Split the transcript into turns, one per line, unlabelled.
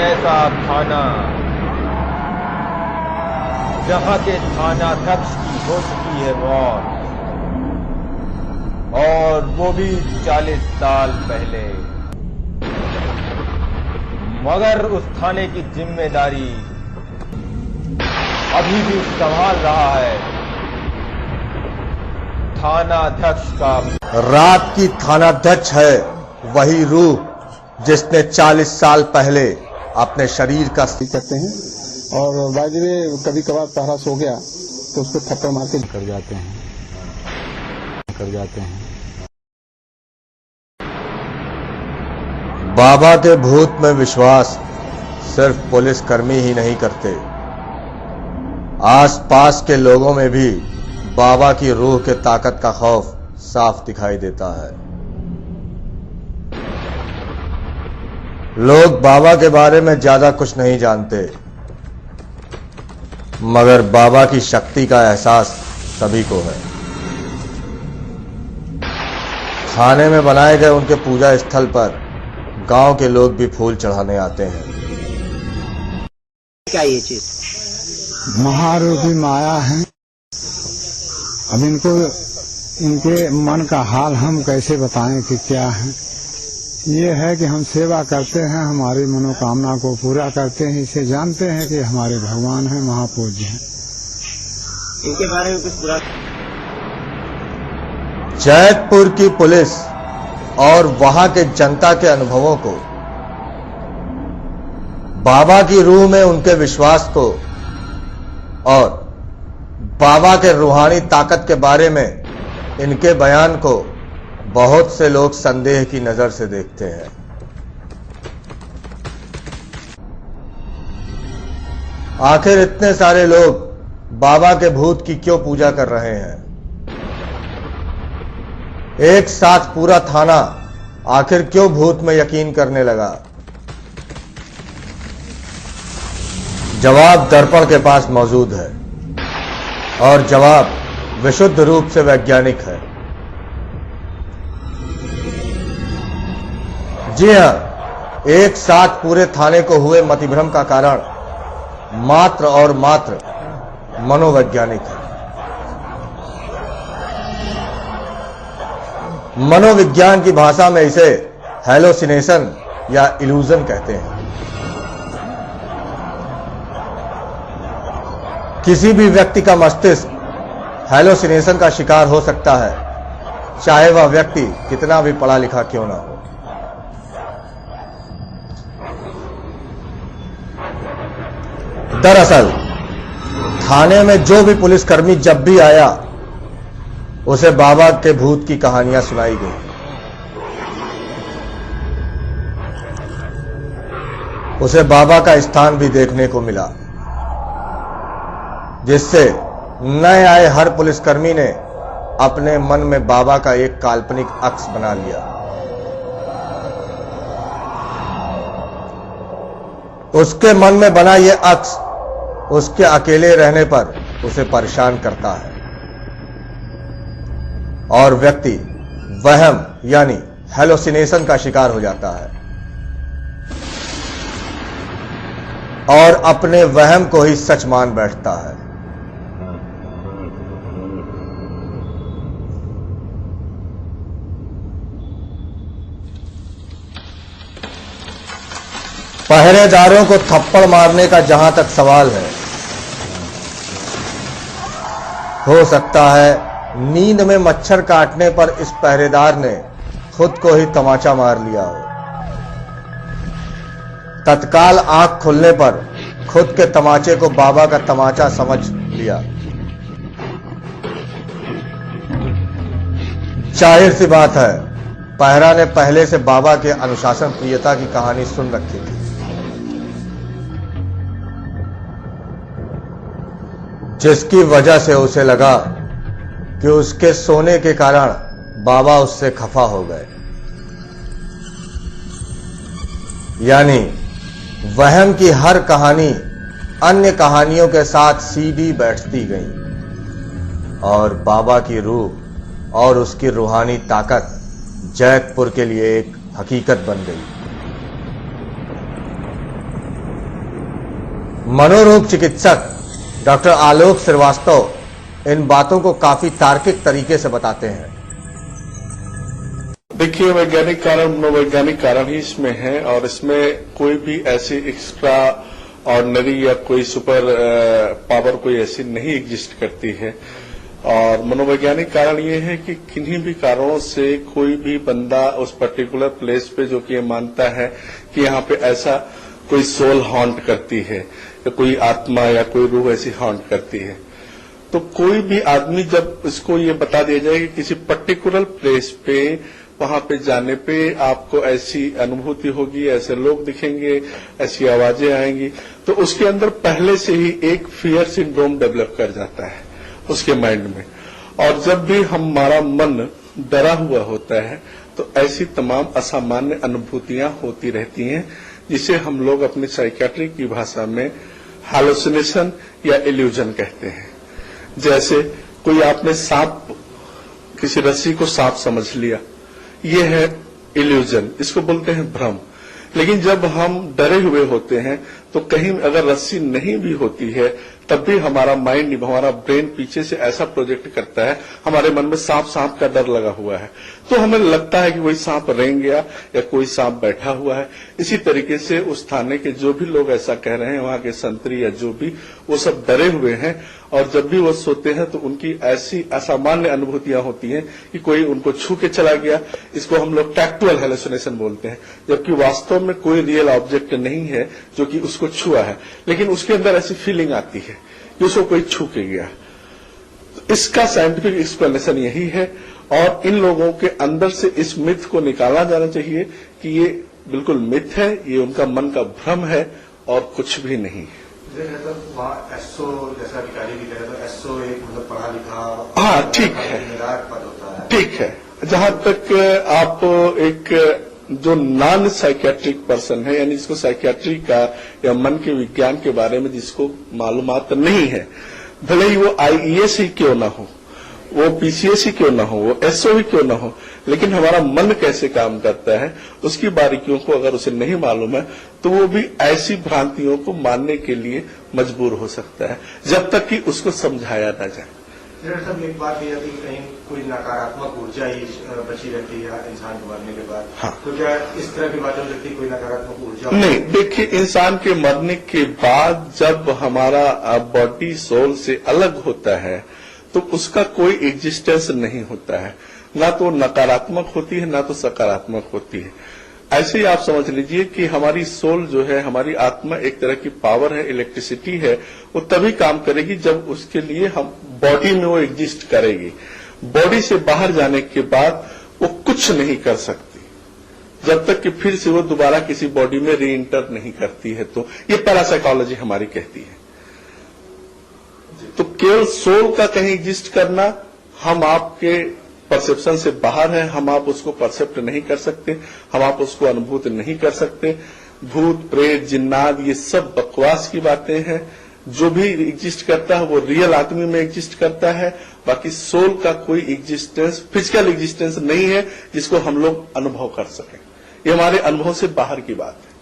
ऐसा थाना जहां के थानाध्यक्ष की हो चुकी है मौत, और वो भी 40 साल पहले। मगर उस थाने की जिम्मेदारी अभी भी संभाल रहा है थानाध्यक्ष का।
रात की थानाध्यक्ष है वही रूह जिसने 40 साल पहले अपने शरीर का
करते हैं, और बाजरे कभी कभार पहरा सो गया तो उसको थप्पड़ मार के कर जाते हैं।
बाबा के भूत में विश्वास सिर्फ पुलिसकर्मी ही नहीं करते, आसपास के लोगों में भी बाबा की रूह के ताकत का खौफ साफ दिखाई देता है। लोग बाबा के बारे में ज्यादा कुछ नहीं जानते, मगर बाबा की शक्ति का एहसास सभी को है। थाने में बनाए गए उनके पूजा स्थल पर गांव के लोग भी फूल चढ़ाने आते हैं।
क्या ये चीज
महारूपी माया है। अब इनके मन का हाल हम कैसे बताएं कि क्या है। ये है कि हम सेवा करते हैं, हमारी मनोकामना को पूरा करते हैं, इसे जानते हैं कि हमारे भगवान हैं, महापूज्य हैं।
इनके बारे में कुछ पूरा।
जैतपुर की पुलिस और वहां के जनता के अनुभवों को, बाबा की रूह में उनके विश्वास को और बाबा के रूहानी ताकत के बारे में इनके बयान को बहुत से लोग संदेह की नजर से देखते हैं। आखिर इतने सारे लोग बाबा के भूत की क्यों पूजा कर रहे हैं? एक साथ पूरा थाना आखिर क्यों भूत में यकीन करने लगा? जवाब दर्पण के पास मौजूद है, और जवाब विशुद्ध रूप से वैज्ञानिक है। जी हां, एक साथ पूरे थाने को हुए मतिभ्रम का कारण मात्र और मात्र मनोवैज्ञानिक है। मनोविज्ञान की भाषा में इसे हैलोसिनेशन या इल्यूजन कहते हैं। किसी भी व्यक्ति का मस्तिष्क हैलोसिनेशन का शिकार हो सकता है, चाहे वह व्यक्ति कितना भी पढ़ा लिखा क्यों ना हो। दरअसल थाने में जो भी पुलिसकर्मी जब भी आया, उसे बाबा के भूत की कहानियां सुनाई गई। उसे बाबा का स्थान भी देखने को मिला, जिससे नए आए हर पुलिसकर्मी ने अपने मन में बाबा का एक काल्पनिक अक्स बना लिया। उसके मन में बना यह अक्स उसके अकेले रहने पर उसे परेशान करता है, और व्यक्ति वहम यानी हैलोसिनेशन का शिकार हो जाता है और अपने वहम को ही सच मान बैठता है। पहरेदारों को थप्पड़ मारने का जहां तक सवाल है, हो सकता है नींद में मच्छर काटने पर इस पहरेदार ने खुद को ही तमाचा मार लिया हो। तत्काल आंख खुलने पर खुद के तमाचे को बाबा का तमाचा समझ लिया। जाहिर सी बात है, पहरा ने पहले से बाबा के अनुशासन प्रियता की कहानी सुन रखी थी, जिसकी वजह से उसे लगा कि उसके सोने के कारण बाबा उससे खफा हो गए। यानी वहम की हर कहानी अन्य कहानियों के साथ सीधी बैठती गई, और बाबा की रूह और उसकी रूहानी ताकत जैतपुर के लिए एक हकीकत बन गई। मनोरोग चिकित्सक डॉक्टर आलोक श्रीवास्तव इन बातों को काफी तार्किक तरीके से बताते हैं।
देखिए, वैज्ञानिक कारण मनोवैज्ञानिक कारण ही इसमें है और इसमें कोई भी ऐसी एक्स्ट्रा ऑर्डिनरी या कोई सुपर पावर कोई ऐसी नहीं एग्जिस्ट करती है। और मनोवैज्ञानिक कारण ये है कि किन्हीं भी कारणों से कोई भी बंदा उस पर्टिकुलर प्लेस पे जो कि ये मानता है कि यहाँ पे ऐसा कोई सोल हॉन्ट करती है या कोई आत्मा या कोई रूह ऐसी हॉन्ट करती है, तो कोई भी आदमी जब इसको ये बता दिया जाए कि किसी पर्टिकुलर प्लेस पे वहां पे जाने पे आपको ऐसी अनुभूति होगी, ऐसे लोग दिखेंगे, ऐसी आवाजें आएंगी, तो उसके अंदर पहले से ही एक फियर सिंड्रोम डेवलप कर जाता है उसके माइंड में। और जब भी हमारा मन डरा हुआ होता है तो ऐसी तमाम असामान्य अनुभूतियां होती रहती हैं, जिसे हम लोग अपनी साइकियाट्री की भाषा में हैलुसिनेशन या इल्यूजन कहते हैं। जैसे कोई आपने सांप, किसी रस्सी को सांप समझ लिया, ये है इल्यूजन, इसको बोलते हैं भ्रम। लेकिन जब हम डरे हुए होते हैं तो कहीं अगर रस्सी नहीं भी होती है तब भी हमारा माइंड, हमारा ब्रेन पीछे से ऐसा प्रोजेक्ट करता है, हमारे मन में सांप का डर लगा हुआ है, तो हमें लगता है कि कोई सांप रेंग गया या कोई सांप बैठा हुआ है। इसी तरीके से उस थाने के जो भी लोग ऐसा कह रहे हैं, वहां के संतरी या जो भी, वो सब डरे हुए हैं और जब भी वो सोते हैं तो उनकी ऐसी असामान्य अनुभूतियां होती हैं कि कोई उनको छू के चला गया। इसको हम लोग टैक्टुअल हेलुसिनेशन बोलते हैं, जबकि वास्तव में कोई रियल ऑब्जेक्ट नहीं है जो कि उसको छुआ है, लेकिन उसके अंदर ऐसी फीलिंग आती है कि उसको कोई छू के गया। तो इसका साइंटिफिक एक्सप्लेनेशन यही है और इन लोगों के अंदर से इस मिथ को निकाला जाना चाहिए कि ये बिल्कुल मिथ है, ये उनका मन का भ्रम है और कुछ भी नहीं।
वहाँ एसओ जैसा अधिकारी भी कह रहे थे, एसओ एक मतलब पढ़ा लिखा,
हाँ ठीक है,
पद होता है,
ठीक है। जहां तक आप एक जो नॉन साइकियाट्रिक पर्सन है, यानी जिसको साइकियाट्री का या मन के विज्ञान के बारे में जिसको मालूमात नहीं है, भले ही वो आईईएस ही क्यों ना हो, वो पीसीएस ही क्यों ना हो, वो एसओ ही क्यों ना हो, लेकिन हमारा मन कैसे काम करता है उसकी बारीकियों को अगर उसे नहीं मालूम है तो वो भी ऐसी भ्रांतियों को मानने के लिए मजबूर हो सकता है जब तक कि उसको समझाया ना जाए।
साहब, एक बात यह थी कि कहीं कोई नकारात्मक ऊर्जा ही बची रहती है इंसान को मरने के बाद,
हाँ।
तो क्या इस तरह की बातें हो सकती है, कोई नकारात्मक ऊर्जा?
नहीं, देखिए, इंसान के मरने के बाद जब हमारा बॉडी सोल से अलग होता है तो उसका कोई एग्जिस्टेंस नहीं होता है, ना तो नकारात्मक होती है ना तो सकारात्मक होती है। ऐसे ही आप समझ लीजिए कि हमारी सोल जो है, हमारी आत्मा एक तरह की पावर है, इलेक्ट्रिसिटी है, वो तभी काम करेगी जब उसके लिए हम बॉडी में वो एग्जिस्ट करेगी। बॉडी से बाहर जाने के बाद वो कुछ नहीं कर सकती जब तक कि फिर से वो दोबारा किसी बॉडी में री इंटर नहीं करती है। तो ये पैरासाइकोलॉजी हमारी कहती है। तो केवल सोल का कहीं एग्जिस्ट करना हम आपके परसेप्शन से बाहर है, हम आप उसको परसेप्ट नहीं कर सकते, हम आप उसको अनुभूत नहीं कर सकते। भूत प्रेत जिन्नात ये सब बकवास की बातें हैं। जो भी एग्जिस्ट करता है वो रियल आदमी में एग्जिस्ट करता है, बाकी सोल का कोई एग्जिस्टेंस, फिजिकल एग्जिस्टेंस नहीं है जिसको हम लोग अनुभव कर सकें। ये हमारे अनुभव से बाहर की बात है।